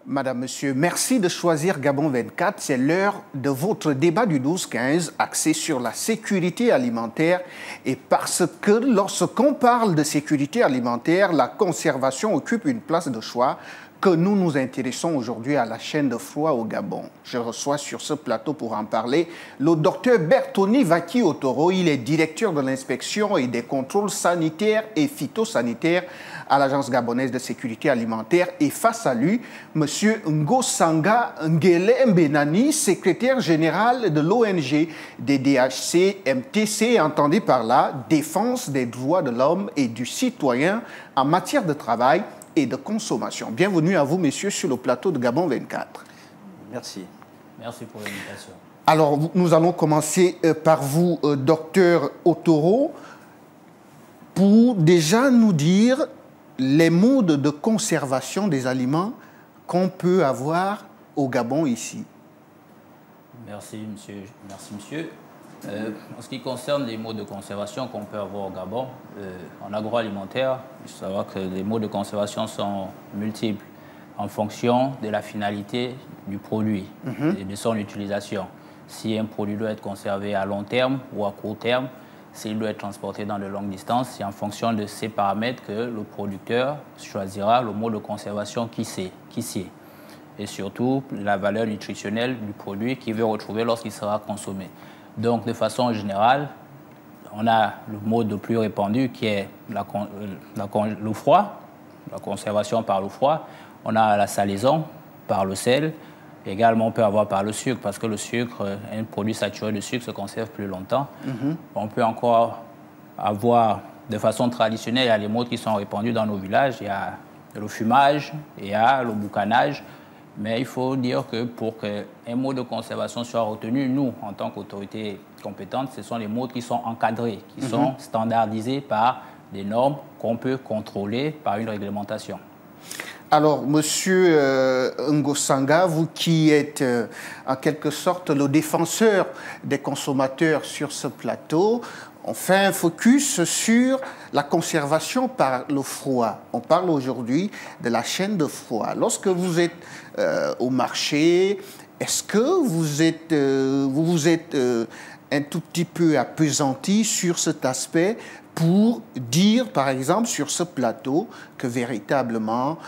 Madame, Monsieur, merci de choisir Gabon 24. C'est l'heure de votre débat du 12-15 axé sur la sécurité alimentaire. Et parce que lorsqu'on parle de sécurité alimentaire, la conservation occupe une place de choix que nous nous intéressons aujourd'hui à la chaîne de froid au Gabon. Je reçois sur ce plateau pour en parler le docteur Bertoni Vaki Otoro. Il est directeur de l'inspection et des contrôles sanitaires et phytosanitaires à l'Agence gabonaise de sécurité alimentaire. Et face à lui, M. Ngosanga Ngele Mbenani, secrétaire général de l'ONG des DHC MTC, entendez par là défense des droits de l'homme et du citoyen en matière de travail et de consommation. Bienvenue à vous, messieurs, sur le plateau de Gabon 24. Merci. Merci pour l'invitation. Alors, nous allons commencer par vous, docteur Otoro, pour déjà nous dire les modes de conservation des aliments qu'on peut avoir au Gabon ici. Merci, monsieur. Merci, monsieur. En ce qui concerne les modes de conservation qu'on peut avoir au Gabon, en agroalimentaire, il faut savoir que les modes de conservation sont multiples en fonction de la finalité du produit et de son utilisation. Si un produit doit être conservé à long terme ou à court terme, s'il doit être transporté dans de longues distances, c'est en fonction de ces paramètres que le producteur choisira le mode de conservation qui sied. Et surtout, la valeur nutritionnelle du produit qu'il veut retrouver lorsqu'il sera consommé. Donc, de façon générale, on a le mode le plus répandu qui est le froid, la conservation par le froid. On a la salaison par le sel. Également, on peut avoir par le sucre, parce que le sucre, un produit saturé de sucre se conserve plus longtemps. On peut encore avoir, de façon traditionnelle, il y a les modes qui sont répandus dans nos villages. Il y a le fumage, il y a le boucanage. Mais il faut dire que pour qu'un mode de conservation soit retenu, nous, en tant qu'autorité compétente, ce sont les modes qui sont encadrés, qui sont standardisés par des normes qu'on peut contrôler par une réglementation. Alors, Monsieur Ngosanga, vous qui êtes en quelque sorte le défenseur des consommateurs sur ce plateau, on fait un focus sur la conservation par le froid. On parle aujourd'hui de la chaîne de froid. Lorsque vous êtes au marché, est-ce que vous vous êtes un tout petit peu appesanti sur cet aspect pour dire, par exemple, sur ce plateau, que véritablement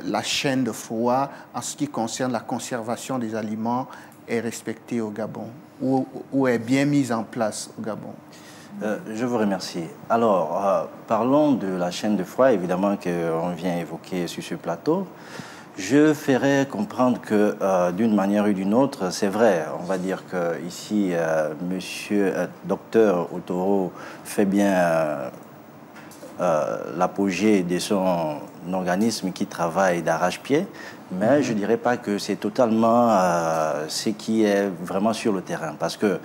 la chaîne de froid, en ce qui concerne la conservation des aliments, est respectée au Gabon, ou est bien mise en place au Gabon? Je vous remercie. Alors, parlons de la chaîne de froid, évidemment, qu'on vient évoquer sur ce plateau. Je ferai comprendre que, d'une manière ou d'une autre, c'est vrai, on va dire qu'ici, monsieur docteur Otoro fait bien l'apogée de son organisme qui travaille d'arrache-pied, mais je ne dirais pas que c'est totalement ce qui est vraiment sur le terrain, parce que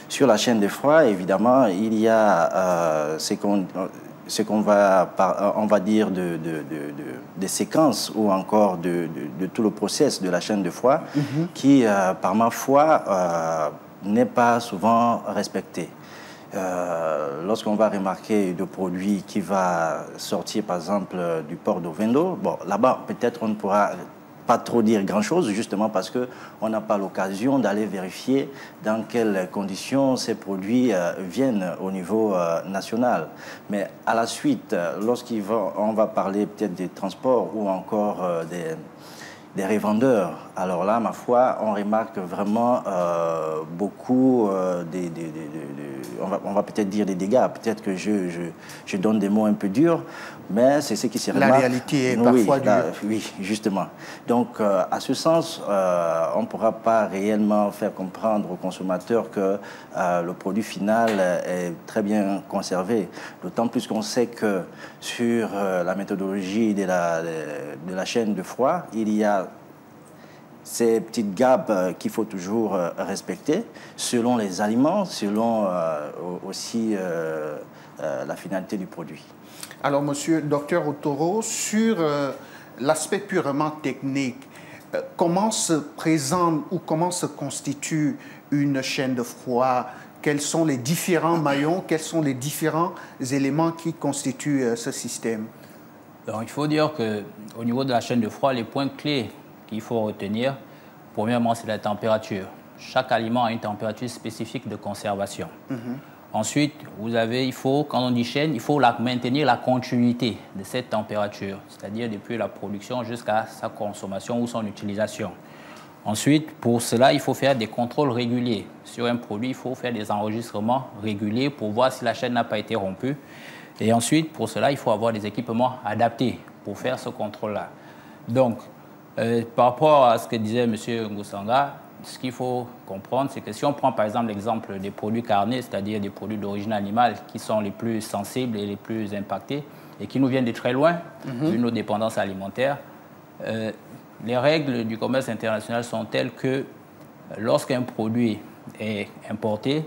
sur la chaîne de froid, évidemment, il y a ce qu'on va dire des séquences ou encore de tout le process de la chaîne de froid qui, par ma foi, n'est pas souvent respecté. Lorsqu'on va remarquer de produits qui va sortir, par exemple, du port d'Ovendo, bon, là-bas, peut-être on ne pourra pas trop dire grand-chose, justement parce qu'on n'a pas l'occasion d'aller vérifier dans quelles conditions ces produits viennent au niveau national. Mais à la suite, lorsqu'on va parler peut-être des transports ou encore des revendeurs, alors là, ma foi, on remarque vraiment beaucoup on va peut-être dire des dégâts, peut-être que je donne des mots un peu durs, mais c'est ce qui se remarque. La réalité est parfois dure. Oui, justement. Donc, à ce sens, on ne pourra pas réellement faire comprendre aux consommateurs que le produit final est très bien conservé. D'autant plus qu'on sait que sur la méthodologie de la chaîne de froid, il y a ces petites gaps qu'il faut toujours respecter selon les aliments, selon aussi la finalité du produit. Alors, monsieur docteur Otoro, sur l'aspect purement technique, comment se présente ou comment se constitue une chaîne de froid? Quels sont les différents maillons, quels sont les différents éléments qui constituent ce système? Donc, il faut dire qu'au niveau de la chaîne de froid, les points clés qu'il faut retenir, premièrement, c'est la température. Chaque aliment a une température spécifique de conservation. Ensuite, quand on dit chaîne, il faut maintenir la continuité de cette température, c'est-à-dire depuis la production jusqu'à sa consommation ou son utilisation. Ensuite, pour cela, il faut faire des contrôles réguliers. Sur un produit, il faut faire des enregistrements réguliers pour voir si la chaîne n'a pas été rompue. Et ensuite, pour cela, il faut avoir des équipements adaptés pour faire ce contrôle-là. Donc, par rapport à ce que disait M. Ngusanga, ce qu'il faut comprendre, c'est que si on prend par exemple l'exemple des produits carnés, c'est-à-dire des produits d'origine animale qui sont les plus sensibles et les plus impactés et qui nous viennent de très loin, vu nos dépendances alimentaires, les règles du commerce international sont telles que lorsqu'un produit est importé,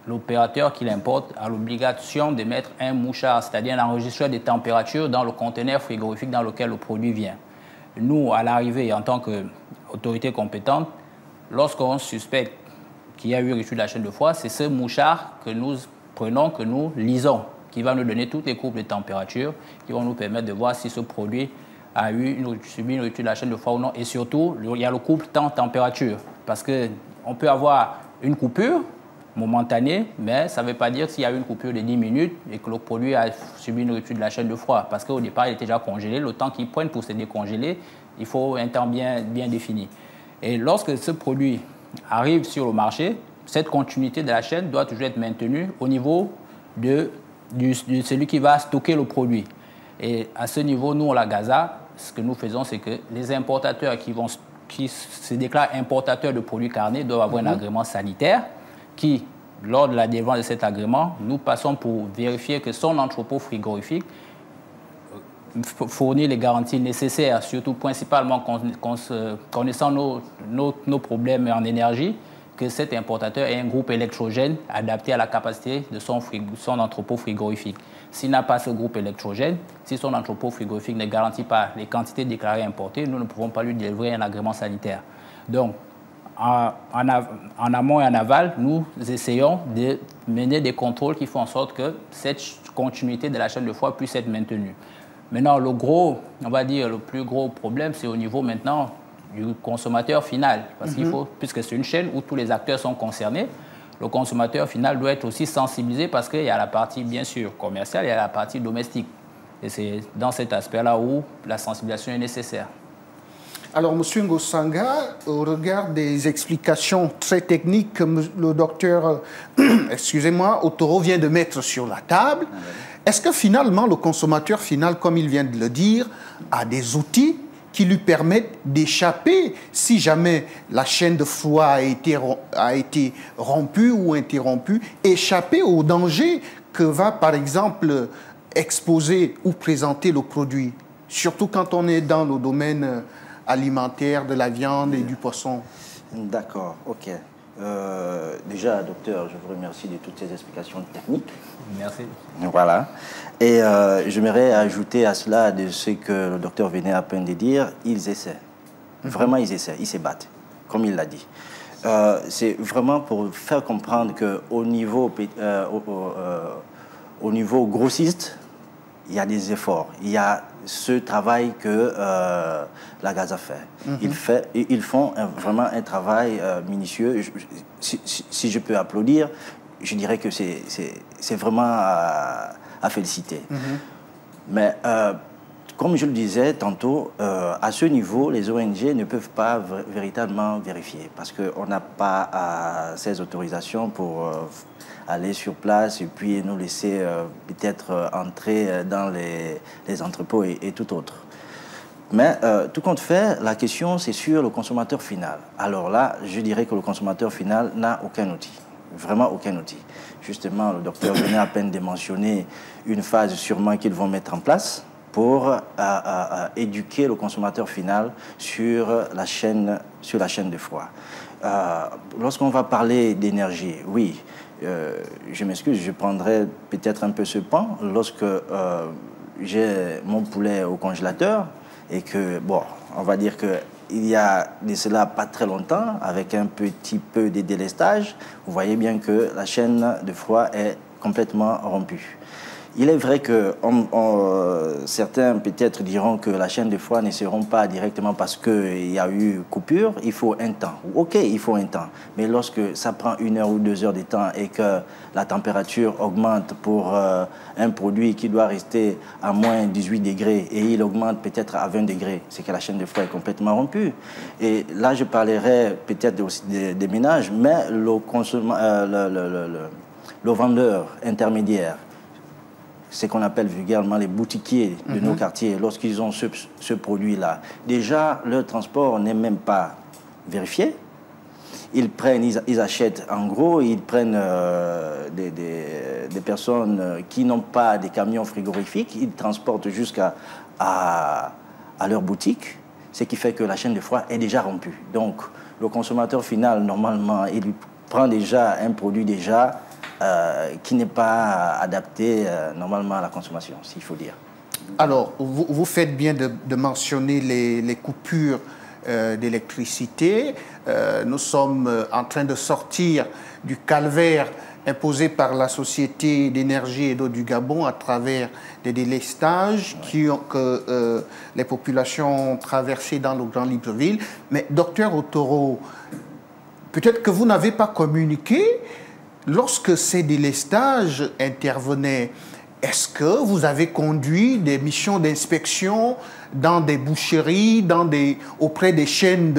l'opérateur qui l'importe a l'obligation de mettre un mouchard, c'est-à-dire un enregistreur de température dans le conteneur frigorifique dans lequel le produit vient. Nous, à l'arrivée, en tant qu'autorité compétente, lorsqu'on suspecte qu'il y a eu rupture de la chaîne de froid, c'est ce mouchard que nous prenons, que nous lisons, qui va nous donner toutes les courbes de température, qui vont nous permettre de voir si ce produit a subi une rupture de la chaîne de froid ou non. Et surtout, il y a le couple temps-température, parce qu'on peut avoir une coupure momentanée, mais ça ne veut pas dire s'il y a eu une coupure de 10 minutes et que le produit a subi une rupture de la chaîne de froid, parce qu'au départ, il était déjà congelé. Le temps qu'il prenne pour se décongeler, il faut un temps bien défini. Et lorsque ce produit arrive sur le marché, cette continuité de la chaîne doit toujours être maintenue au niveau de celui qui va stocker le produit. Et à ce niveau, nous, à la Gaza, ce que nous faisons, c'est que les importateurs qui se déclarent importateurs de produits carnés doivent avoir un agrément sanitaire qui, lors de la délivrance de cet agrément, nous passons pour vérifier que son entrepôt frigorifique fournit les garanties nécessaires, surtout principalement connaissant nos problèmes en énergie, que cet importateur ait un groupe électrogène adapté à la capacité de son entrepôt frigorifique. S'il n'a pas ce groupe électrogène, si son entrepôt frigorifique ne garantit pas les quantités déclarées importées, nous ne pouvons pas lui délivrer un agrément sanitaire. Donc, en amont et en aval, nous essayons de mener des contrôles qui font en sorte que cette continuité de la chaîne de froid puisse être maintenue. Maintenant, le plus gros problème, c'est au niveau maintenant du consommateur final. Parce qu'il faut, puisque c'est une chaîne où tous les acteurs sont concernés, le consommateur final doit être aussi sensibilisé parce qu'il y a la partie, bien sûr, commerciale, il y a la partie domestique. Et c'est dans cet aspect-là où la sensibilisation est nécessaire. Alors, M. Ngusanga, au regard des explications très techniques que le docteur, Otoro vient de mettre sur la table, est-ce que finalement le consommateur final, comme il vient de le dire, a des outils qui lui permettent d'échapper si jamais la chaîne de froid a été rompue ou interrompue, échapper au danger que va par exemple exposer ou présenter le produit, surtout quand on est dans le domaine alimentaire, de la viande et du poisson. D'accord, ok. Déjà, docteur, je vous remercie de toutes ces explications techniques. Merci. Voilà. Et j'aimerais ajouter à cela de ce que le docteur venait à peine de dire, ils essaient. Vraiment, ils essaient, ils se battent, comme il l'a dit. C'est vraiment pour faire comprendre qu'au niveau, au niveau grossiste, il y a des efforts. Il y a ce travail que la Gaza fait. Ils font vraiment un travail minutieux. Si je peux applaudir, je dirais que c'est vraiment à féliciter. Mais comme je le disais tantôt, à ce niveau, les ONG ne peuvent pas véritablement vérifier parce qu'on n'a pas ces autorisations pour aller sur place et puis nous laisser peut-être entrer dans les entrepôts et tout autre. Mais tout compte fait, la question c'est sur le consommateur final. Alors là, je dirais que le consommateur final n'a aucun outil, vraiment aucun outil. Justement, le docteur venait à peine de mentionner une phase sûrement qu'ils vont mettre en place pour éduquer le consommateur final sur la chaîne de froid. Lorsqu'on va parler d'énergie, oui, je m'excuse, je prendrai peut-être un peu ce pan. Lorsque j'ai mon poulet au congélateur et que, bon, on va dire qu'il y a de cela pas très longtemps, avec un petit peu de délestage, vous voyez bien que la chaîne de froid est complètement rompue. Il est vrai que certains peut-être diront que la chaîne de froid ne seront pas directement parce qu'il y a eu coupure. Il faut un temps. OK, il faut un temps. Mais lorsque ça prend 1 heure ou 2 heures de temps et que la température augmente pour un produit qui doit rester à moins 18 degrés et il augmente peut-être à 20 degrés, c'est que la chaîne de froid est complètement rompue. Et là, je parlerai peut-être aussi des ménages, mais le vendeur intermédiaire, ce qu'on appelle vulgairement les boutiquiers de nos quartiers, lorsqu'ils ont ce produit-là, déjà, leur transport n'est même pas vérifié. Ils prennent, ils achètent en gros, ils prennent des personnes qui n'ont pas des camions frigorifiques, ils transportent jusqu'à leur boutique, ce qui fait que la chaîne de froid est déjà rompue. Donc, le consommateur final, normalement, il prend déjà un produit déjà qui n'est pas adapté normalement à la consommation, s'il faut dire. Alors, vous faites bien de mentionner les coupures d'électricité. Nous sommes en train de sortir du calvaire imposé par la Société d'énergie et d'eau du Gabon à travers des délestages que les populations ont traversés dans le Grand Libreville. Mais, docteur Otoro, peut-être que vous n'avez pas communiqué. Lorsque ces délestages intervenaient, est-ce que vous avez conduit des missions d'inspection dans des boucheries, auprès des chaînes,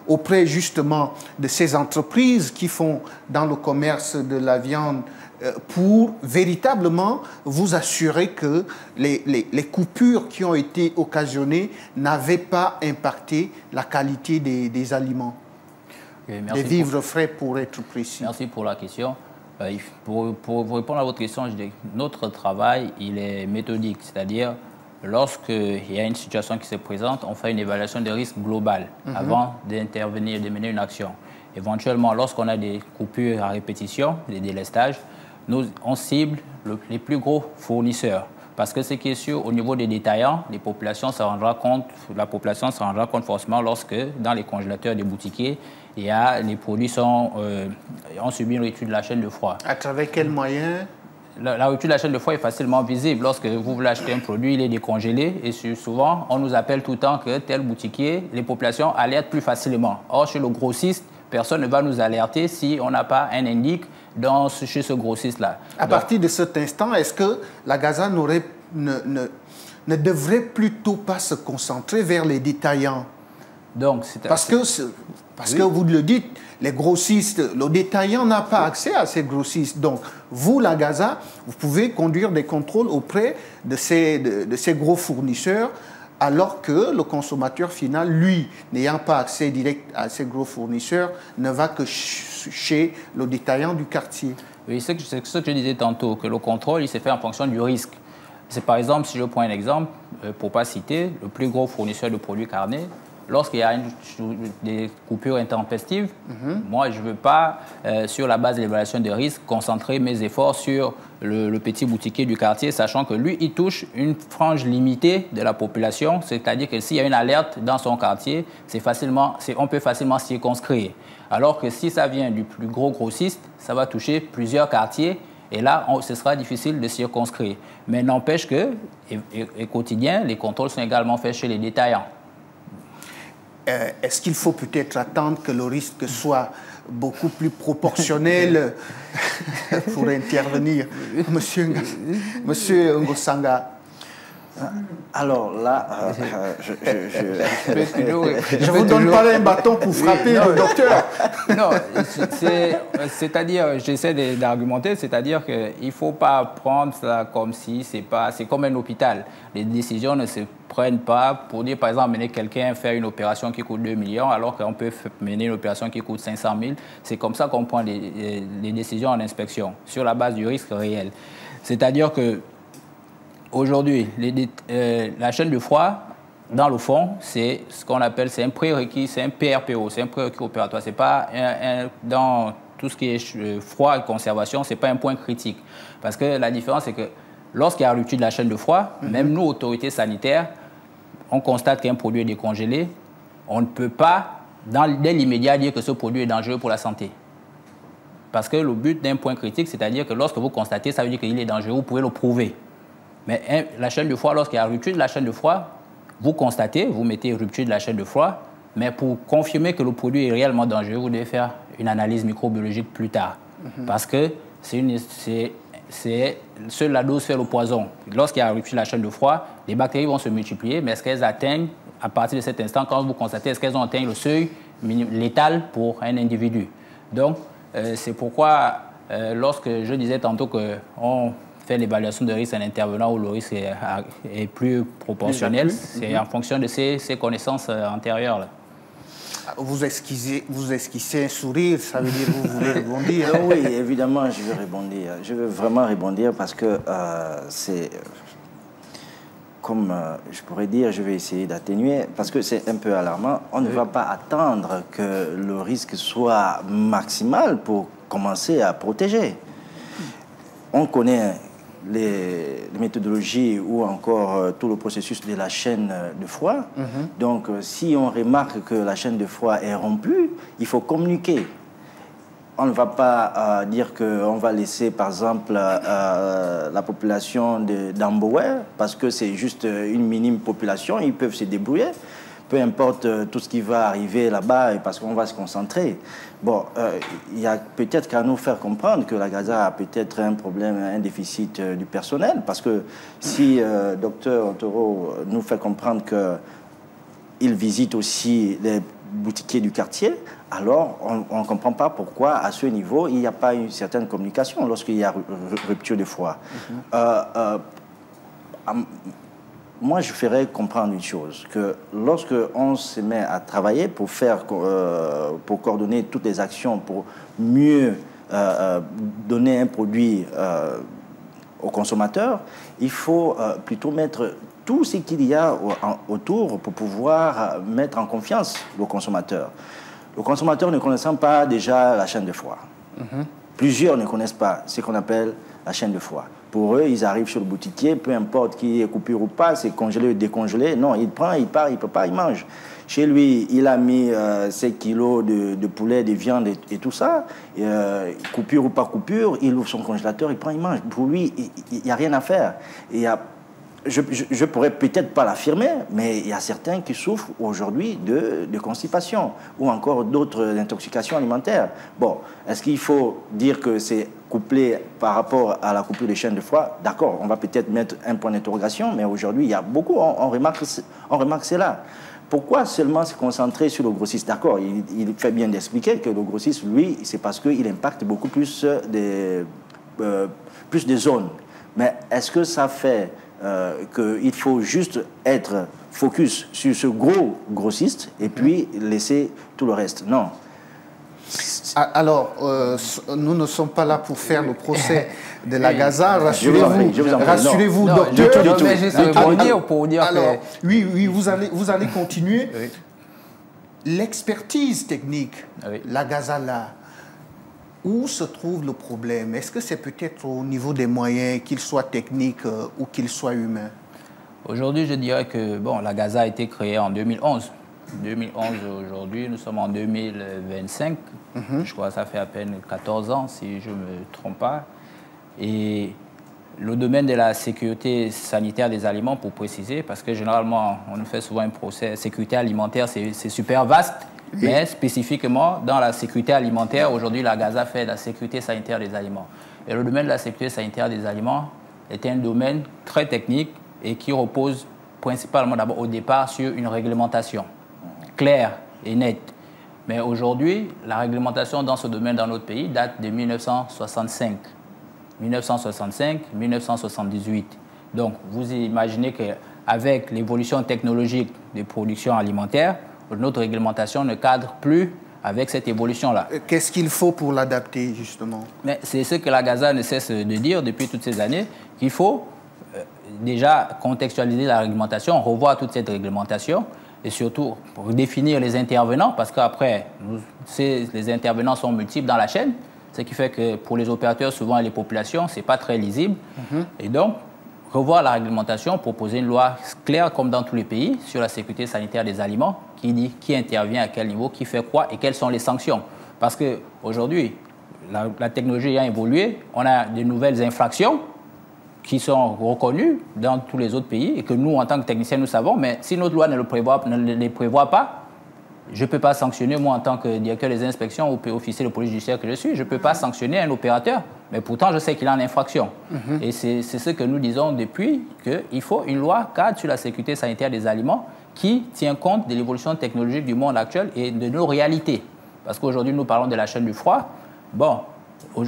auprès justement de ces entreprises qui font dans le commerce de la viande pour véritablement vous assurer que les coupures qui ont été occasionnées n'avaient pas impacté la qualité des aliments, des vivres frais pour être précis? Merci pour la question. Pour répondre à votre question, je dis que notre travail, il est méthodique, c'est-à-dire lorsqu'il y a une situation qui se présente, on fait une évaluation des risques globale avant d'intervenir, de mener une action. Éventuellement, lorsqu'on a des coupures à répétition, des délestages, on cible les plus gros fournisseurs. Parce que ce qui est sûr, au niveau des détaillants, la population se rendra compte forcément lorsque, dans les congélateurs des boutiquiers, les produits ont subi une rupture de la chaîne de froid. À travers quels moyens? La rupture de la chaîne de froid est facilement visible. Lorsque vous voulez acheter un produit, il est décongelé et souvent, on nous appelle tout le temps que tel boutiquier, les populations alertent plus facilement. Or, chez le grossiste, personne ne va nous alerter si on n'a pas un indice chez ce grossiste-là. À partir de cet instant, est-ce que la Gaza ne devrait plutôt pas se concentrer vers les détaillants? Donc, parce que vous le dites, les grossistes, le détaillant n'a pas accès à ces grossistes. Donc, vous, la Gaza, vous pouvez conduire des contrôles auprès de ces gros fournisseurs, alors que le consommateur final, lui, n'ayant pas accès direct à ces gros fournisseurs, ne va que chez le détaillant du quartier. Oui, c'est ce que je disais tantôt, que le contrôle, il s'est fait en fonction du risque. C'est par exemple, si je prends un exemple, pour ne pas citer, le plus gros fournisseur de produits carnés, lorsqu'il y a des coupures intempestives, moi, je ne veux pas, sur la base de l'évaluation des risques, concentrer mes efforts sur le petit boutiquier du quartier, sachant que lui, il touche une frange limitée de la population, c'est-à-dire que s'il y a une alerte dans son quartier, on peut facilement circonscrire. Alors que si ça vient du plus gros grossiste, ça va toucher plusieurs quartiers, et là, ce sera difficile de circonscrire. Mais n'empêche que, et quotidien, les contrôles sont également faits chez les détaillants. Est-ce qu'il faut peut-être attendre que le risque soit beaucoup plus proportionnel pour intervenir, Monsieur Ngosanga? Alors là, je vous donne pas un bâton pour frapper le docteur. Non, c'est-à-dire, j'essaie d'argumenter, c'est-à-dire qu'il ne faut pas prendre ça comme si c'est comme un hôpital. Les décisions ne se prennent pas pour dire, par exemple, mener quelqu'un faire une opération qui coûte 2 millions alors qu'on peut mener une opération qui coûte 500 000. C'est comme ça qu'on prend les décisions en inspection, sur la base du risque réel. C'est-à-dire que aujourd'hui, la chaîne de froid, dans le fond, c'est ce qu'on appelle, c'est un prérequis, c'est un PRPO, c'est un prérequis opératoire. C'est pas dans tout ce qui est froid et conservation, c'est pas un point critique. Parce que la différence, c'est que lorsqu'il y a rupture de la chaîne de froid, même nous, autorités sanitaires, on constate qu'un produit est décongelé, on ne peut pas, dès l'immédiat, dire que ce produit est dangereux pour la santé. Parce que le but d'un point critique, c'est-à-dire que lorsque vous constatez, ça veut dire qu'il est dangereux, vous pouvez le prouver. Mais la chaîne de froid, lorsqu'il y a rupture de la chaîne de froid, vous constatez, vous mettez rupture de la chaîne de froid, mais pour confirmer que le produit est réellement dangereux, vous devez faire une analyse microbiologique plus tard. Parce que seule la dose fait le poison. Lorsqu'il y a rupture de la chaîne de froid, les bactéries vont se multiplier, mais est-ce qu'elles atteignent, à partir de cet instant, quand vous constatez, est-ce qu'elles ont atteint le seuil létal pour un individu? Donc, c'est pourquoi, lorsque je disais tantôt qu'on fait l'évaluation de risque en intervenant où le risque est plus proportionnel, c'est en fonction de ces connaissances antérieures là. Vous esquissez un sourire, ça veut dire que vous voulez rebondir. Oui, évidemment, je veux rebondir. Je veux vraiment rebondir parce que c'est, comme je pourrais dire, je vais essayer d'atténuer, parce que c'est un peu alarmant. On ne va pas attendre que le risque soit maximal pour commencer à protéger. On connaît les méthodologies ou encore tout le processus de la chaîne de froid. Donc, si on remarque que la chaîne de froid est rompue, il faut communiquer. On ne va pas dire qu'on va laisser, par exemple, la population d'Ambower, parce que c'est juste une minime population, ils peuvent se débrouiller. Peu importe tout ce qui va arriver là-bas, parce qu'on va se concentrer. Bon, il y a peut-être qu'à nous faire comprendre que la Gaza a peut-être un problème, un déficit du personnel, parce que si docteur Otoro nous fait comprendre qu'il visite aussi les boutiquiers du quartier, alors on ne comprend pas pourquoi, à ce niveau, il n'y a pas une certaine communication lorsqu'il y a rupture de froid. Moi, je ferais comprendre une chose, que lorsque on se met à travailler pour coordonner toutes les actions, pour mieux donner un produit au consommateur, il faut plutôt mettre tout ce qu'il y a autour pour pouvoir mettre en confiance le consommateur. Le consommateur ne connaissant pas déjà la chaîne de froid. Plusieurs ne connaissent pas ce qu'on appelle la chaîne de froid. Pour eux, ils arrivent sur le boutiquier, peu importe qui est coupure ou pas, c'est congelé ou décongelé. Non, il prend, il part, il ne peut pas, il mange. Chez lui, il a mis 7 kilos de poulet, de viande et tout ça. Coupure ou pas coupure, il ouvre son congélateur, il prend, il mange. Pour lui, il n'y a rien à faire. Je ne pourrais peut-être pas l'affirmer, mais il y a certains qui souffrent aujourd'hui de constipation ou encore d'autres intoxications alimentaires. Bon, est-ce qu'il faut dire que c'est couplé par rapport à la coupure des chaînes de froid? D'accord, on va peut-être mettre un point d'interrogation, mais aujourd'hui, il y a beaucoup, on remarque cela. Pourquoi seulement se concentrer sur le grossiste? D'accord, il fait bien d'expliquer que le grossiste, lui, c'est parce qu'il impacte beaucoup plus des zones. Mais est-ce que ça fait qu'il faut juste être focus sur ce gros grossiste et puis laisser tout le reste? Non. Alors, nous ne sommes pas là pour faire le procès de la Gaza. Rassurez-vous, docteur. Non, mais juste pour dire alors, oui, vous allez continuer. Oui. L'expertise technique, Oui. la Gaza là, où se trouve le problème? Est-ce que c'est peut-être au niveau des moyens, qu'ils soient techniques ou qu'ils soient humains? Aujourd'hui, je dirais que la Gaza a été créée en 2011. 2011, aujourd'hui, nous sommes en 2025. Je crois que ça fait à peine 14 ans, si je ne me trompe pas. Et le domaine de la sécurité sanitaire des aliments, pour préciser, parce que généralement, on nous fait souvent un procès, sécurité alimentaire, c'est super vaste. Oui. Mais spécifiquement, dans la sécurité alimentaire, aujourd'hui, la Gaza fait la sécurité sanitaire des aliments. Et le domaine de la sécurité sanitaire des aliments est un domaine très technique et qui repose principalement d'abord au départ sur une réglementation claire et nette. Mais aujourd'hui, la réglementation dans ce domaine dans notre pays date de 1965. 1965-1978. Donc, vous imaginez qu'avec l'évolution technologique des productions alimentaires, notre réglementation ne cadre plus avec cette évolution-là. Qu'est-ce qu'il faut pour l'adapter, justement? Mais c'est ce que la Gaza ne cesse de dire depuis toutes ces années, qu'il faut déjà contextualiser la réglementation, revoir toute cette réglementation et surtout définir les intervenants, parce qu'après, les intervenants sont multiples dans la chaîne, ce qui fait que pour les opérateurs, souvent, et les populations, ce n'est pas très lisible. Et donc, revoir la réglementation, proposer une loi claire, comme dans tous les pays, sur la sécurité sanitaire des aliments, qui dit qui intervient à quel niveau, qui fait quoi et quelles sont les sanctions. Parce qu'aujourd'hui, la technologie a évolué, on a de nouvelles infractions qui sont reconnus dans tous les autres pays et que nous, en tant que techniciens, nous savons. Mais si notre loi ne les prévoit pas, je ne peux pas sanctionner, moi, en tant que directeur des inspections ou officier de police judiciaire que je suis, je ne peux pas sanctionner un opérateur. Mais pourtant, je sais qu'il est en infraction. Et c'est ce que nous disons depuis, qu'il faut une loi cadre sur la sécurité sanitaire des aliments qui tient compte de l'évolution technologique du monde actuel et de nos réalités. Parce qu'aujourd'hui, nous parlons de la chaîne du froid. Bon,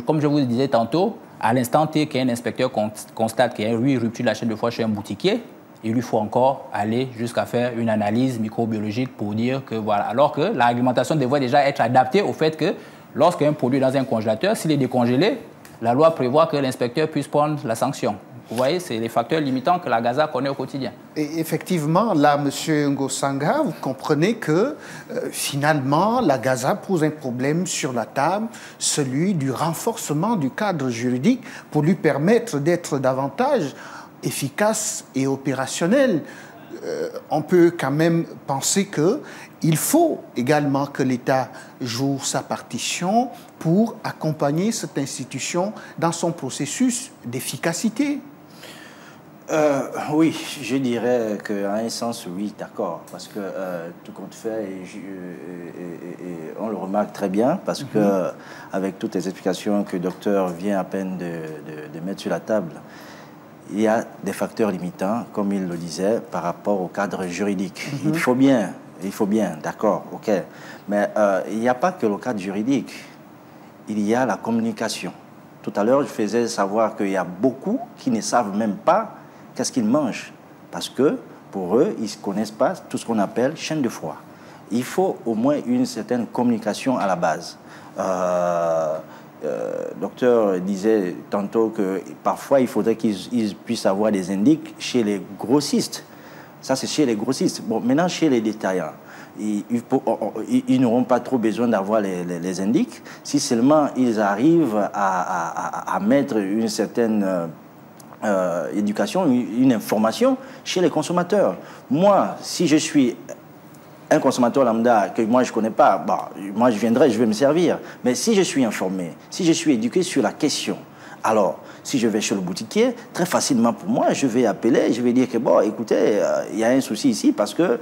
comme je vous le disais tantôt, à l'instant T qu'un inspecteur constate qu'il y a une rupture de la chaîne de froid chez un boutiquier, il lui faut encore aller jusqu'à faire une analyse microbiologique pour dire que voilà. Alors que la réglementation devrait déjà être adaptée au fait que lorsqu'un produit est dans un congélateur, s'il est décongelé, la loi prévoit que l'inspecteur puisse prendre la sanction. Vous voyez, c'est les facteurs limitants que la Gaza connaît au quotidien. Et effectivement, là, M. Ngosanga, vous comprenez que finalement, la Gaza pose un problème sur la table, celui du renforcement du cadre juridique pour lui permettre d'être davantage efficace et opérationnel. On peut quand même penser qu'il faut également que l'État joue sa partition pour accompagner cette institution dans son processus d'efficacité. Oui, je dirais qu'en un sens, oui, d'accord, parce que tout compte fait, et on le remarque très bien, parce que avec toutes les explications que le docteur vient à peine de mettre sur la table, il y a des facteurs limitants, comme il le disait, par rapport au cadre juridique. Il faut bien, d'accord, ok, mais il n'y a pas que le cadre juridique, il y a la communication. Tout à l'heure, je faisais savoir qu'il y a beaucoup qui ne savent même pas qu'est-ce qu'ils mangent, parce que pour eux, ils ne connaissent pas tout ce qu'on appelle chaîne de froid. Il faut au moins une certaine communication à la base. Le docteur disait tantôt que parfois, il faudrait qu'ils puissent avoir des indices chez les grossistes. Ça, c'est chez les grossistes. Bon, maintenant, chez les détaillants, ils n'auront pas trop besoin d'avoir les indices si seulement ils arrivent à mettre une certaine éducation, une information chez les consommateurs. Moi, si je suis un consommateur lambda que moi je ne connais pas, bah, moi je viendrai, je vais me servir. Mais si je suis informé, si je suis éduqué sur la question, alors si je vais chez le boutiquier, très facilement pour moi, je vais appeler, je vais dire que bon, écoutez, il y a un souci ici parce que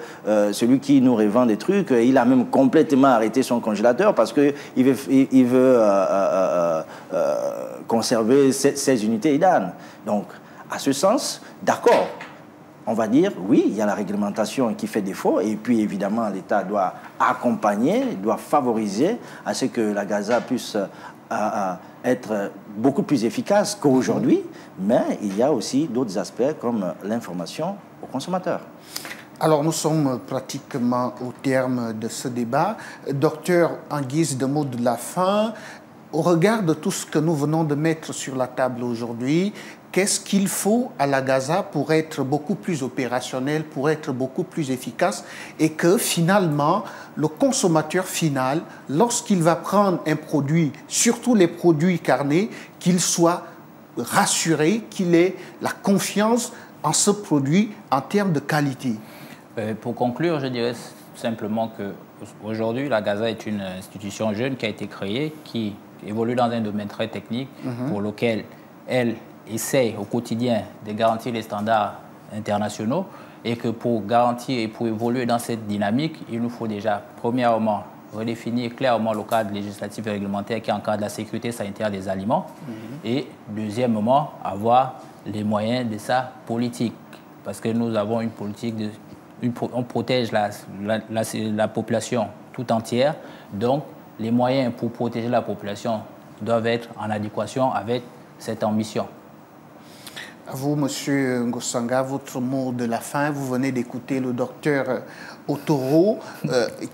celui qui nous revend des trucs, il a même complètement arrêté son congélateur parce qu'il veut conserver ses unités IDAN. Donc, à ce sens, d'accord. On va dire, oui, il y a la réglementation qui fait défaut et puis évidemment l'État doit accompagner, doit favoriser à ce que la Gaza puisse être beaucoup plus efficace qu'aujourd'hui, mais il y a aussi d'autres aspects comme l'information aux consommateurs. Alors nous sommes pratiquement au terme de ce débat. Docteur, en guise de mot de la fin, au regard de tout ce que nous venons de mettre sur la table aujourd'hui, qu'est-ce qu'il faut à la Gaza pour être beaucoup plus opérationnel, pour être beaucoup plus efficace et que finalement, le consommateur final, lorsqu'il va prendre un produit, surtout les produits carnés, qu'il soit rassuré, qu'il ait la confiance en ce produit en termes de qualité? Pour conclure, je dirais simplement qu'aujourd'hui, la Gaza est une institution jeune qui a été créée, qui évolue dans un domaine très technique pour lequel elle essaie au quotidien de garantir les standards internationaux et que pour garantir et pour évoluer dans cette dynamique, il nous faut déjà, premièrement, redéfinir clairement le cadre législatif et réglementaire qui encadre la sécurité sanitaire des aliments et, deuxièmement, avoir les moyens de sa politique. Parce que nous avons une politique, on protège la population tout entière, donc les moyens pour protéger la population doivent être en adéquation avec cette ambition. À vous, Monsieur Ngosanga, votre mot de la fin. Vous venez d'écouter le docteur Otoro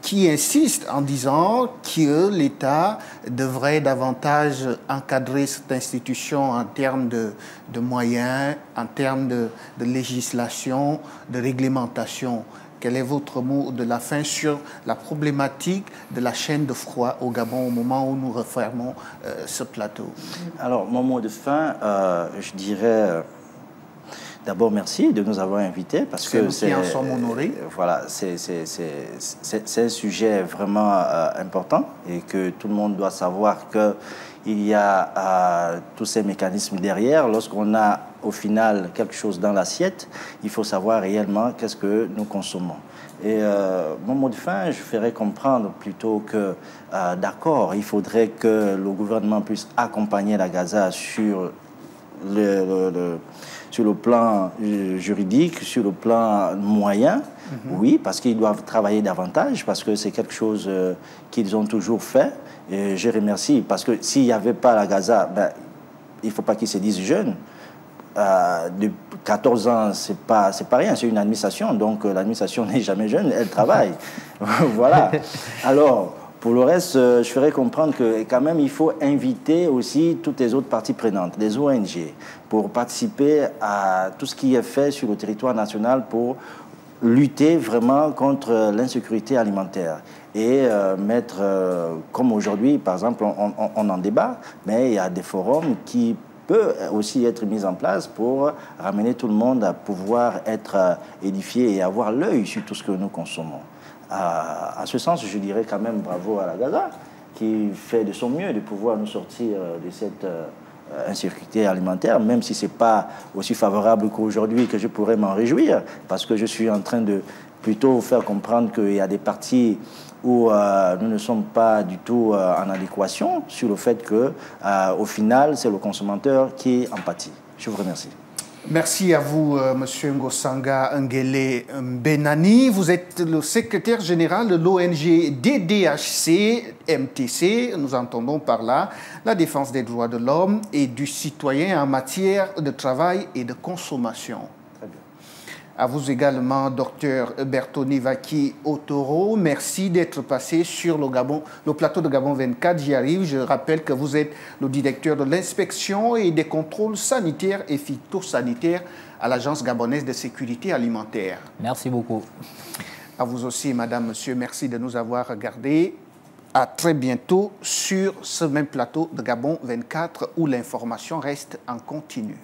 qui insiste en disant que l'État devrait davantage encadrer cette institution en termes de moyens, en termes de législation, de réglementation. Quel est votre mot de la fin sur la problématique de la chaîne de froid au Gabon au moment où nous refermons ce plateau? Alors, mon mot de fin, je dirais d'abord merci de nous avoir invités parce que c'est en sommes honorés. Voilà, c'est un sujet vraiment important et que tout le monde doit savoir qu'il y a tous ces mécanismes derrière. Lorsqu'on a au final quelque chose dans l'assiette, il faut savoir réellement qu'est-ce que nous consommons. Et mon mot de fin, je ferais comprendre plutôt que, d'accord, il faudrait que le gouvernement puisse accompagner la Gaza sur le plan juridique, sur le plan moyen, oui, parce qu'ils doivent travailler davantage, parce que c'est quelque chose qu'ils ont toujours fait. Et je remercie, parce que s'il n'y avait pas la Gaza, ben, il ne faut pas qu'ils se disent jeunes. De 14 ans, c'est pas rien, c'est une administration, donc l'administration n'est jamais jeune, elle travaille. Voilà. Alors, pour le reste, je ferais comprendre que quand même, il faut inviter aussi toutes les autres parties prenantes, les ONG, pour participer à tout ce qui est fait sur le territoire national pour lutter vraiment contre l'insécurité alimentaire et mettre, comme aujourd'hui, par exemple, on en débat, mais il y a des forums qui peut aussi être mise en place pour ramener tout le monde à pouvoir être édifié et avoir l'œil sur tout ce que nous consommons. À ce sens, je dirais quand même bravo à la Gaza qui fait de son mieux de pouvoir nous sortir de cette insécurité alimentaire, même si ce n'est pas aussi favorable qu'aujourd'hui que je pourrais m'en réjouir, parce que je suis en train de plutôt faire comprendre qu'il y a des parties où nous ne sommes pas du tout en adéquation sur le fait que, au final, c'est le consommateur qui en pâtit. Je vous remercie. Merci à vous, M. Ngosanga Ngele Benani. Vous êtes le secrétaire général de l'ONG DDHC-MTC. Nous entendons par là la défense des droits de l'homme et du citoyen en matière de travail et de consommation. À vous également, Dr Bertoni Vaki Otoro. Merci d'être passé sur le plateau de Gabon 24. J'y arrive. Je rappelle que vous êtes le directeur de l'inspection et des contrôles sanitaires et phytosanitaires à l'Agence gabonaise de sécurité alimentaire. Merci beaucoup. À vous aussi, madame, monsieur, merci de nous avoir regardés. À très bientôt sur ce même plateau de Gabon 24 où l'information reste en continu.